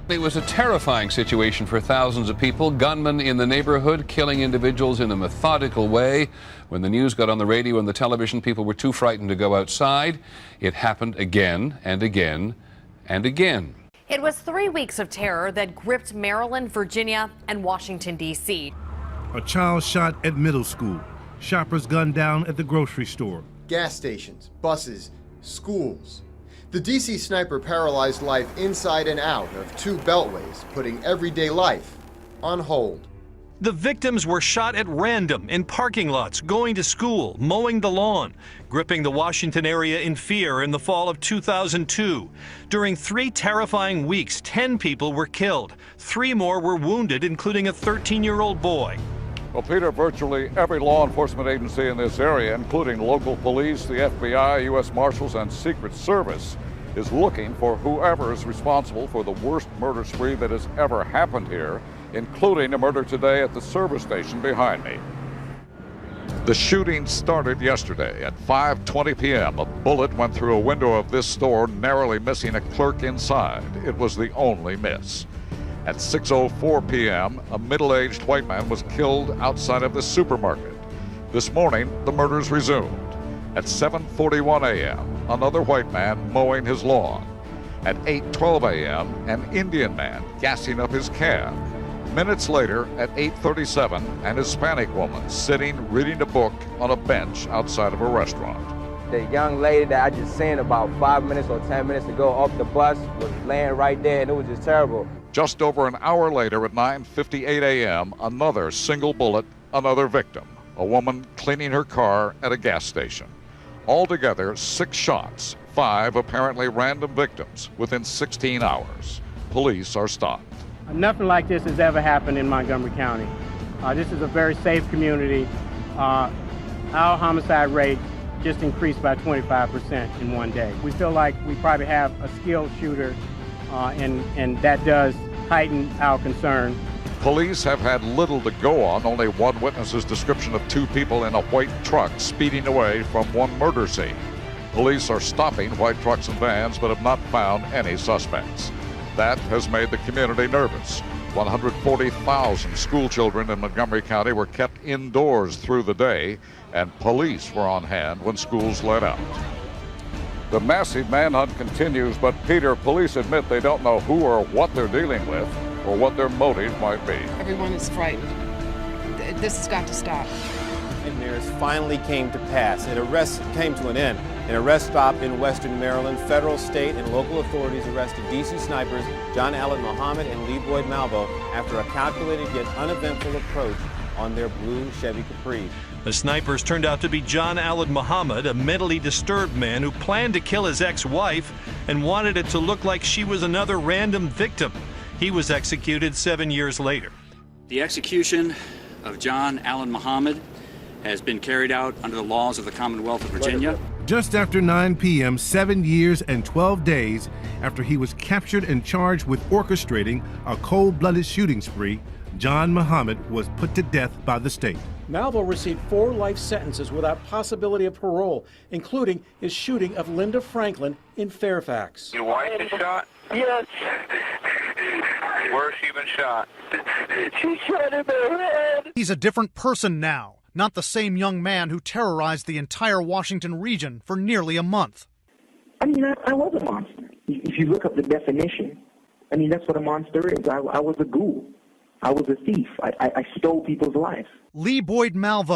It was a terrifying situation for thousands of people. Gunmen in the neighborhood killing individuals in a methodical way. When the news got on the radio and the television, people were too frightened to go outside. It happened again and again and again. It was 3 weeks of terror that gripped Maryland, Virginia, and Washington, D.C. A child shot at middle school. Shoppers gunned down at the grocery store. Gas stations, buses, schools. The D.C. sniper paralyzed life inside and out of two beltways, putting everyday life on hold. The victims were shot at random in parking lots, going to school, mowing the lawn, gripping the Washington area in fear in the fall of 2002. During 3 terrifying weeks, 10 people were killed. 3 more were wounded, including a 13-year-old boy. Well, Peter, virtually every law enforcement agency in this area, including local police, the FBI, U.S. Marshals, and Secret Service, is looking for whoever is responsible for the worst murder spree that has ever happened here, including a murder today at the service station behind me. The shooting started yesterday at 5:20 p.m. A bullet went through a window of this store, narrowly missing a clerk inside. It was the only miss. At 6:04 p.m., a middle-aged white man was killed outside of the supermarket. This morning, the murders resumed. At 7:41 a.m., another white man mowing his lawn. At 8:12 a.m., an Indian man gassing up his cab. Minutes later, at 8:37, an Hispanic woman sitting reading a book on a bench outside of a restaurant. The young lady that I just seen about 5 minutes or 10 minutes ago off the bus was laying right there, and it was just terrible. Just over an hour later at 9:58 a.m., another single bullet, another victim, a woman cleaning her car at a gas station. Altogether, 6 shots, 5 apparently random victims within 16 hours. Police are stunned. Nothing like this has ever happened in Montgomery County. This is a very safe community. Our homicide rate just increased by 25% in one day. We feel like we probably have a skilled shooter, and that does heighten our concern. Police have had little to go on, only one witness's description of 2 people in a white truck speeding away from one murder scene. Police are stopping white trucks and vans but have not found any suspects. That has made the community nervous. 140,000 school children in Montgomery County were kept indoors through the day, and police were on hand when schools let out. The massive manhunt continues, but Peter, police admit they don't know who or what they're dealing with or what their motive might be. Everyone is frightened. This has got to stop. And mirrors finally came to pass. An arrest came to an end. An arrest stop in western Maryland. Federal, state, and local authorities arrested D.C. snipers John Allen Muhammad and Lee Boyd Malvo after a calculated yet uneventful approach on their blue Chevy Capri. The snipers turned out to be John Allen Muhammad, a mentally disturbed man who planned to kill his ex-wife and wanted it to look like she was another random victim. He was executed 7 years later. The execution of John Allen Muhammad has been carried out under the laws of the Commonwealth of Virginia. Just after 9 p.m., 7 years and 12 days after he was captured and charged with orchestrating a cold-blooded shooting spree, John Muhammad was put to death by the state. Malvo received 4 life sentences without possibility of parole, including his shooting of Linda Franklin in Fairfax. Your wife is shot? Yes. Where's she been shot? She shot in her head. He's a different person now, not the same young man who terrorized the entire Washington region for nearly a month. I mean, I was a monster. If you look up the definition, I mean, that's what a monster is. I was a ghoul. I was a thief. I stole people's lives. Lee Boyd Malvo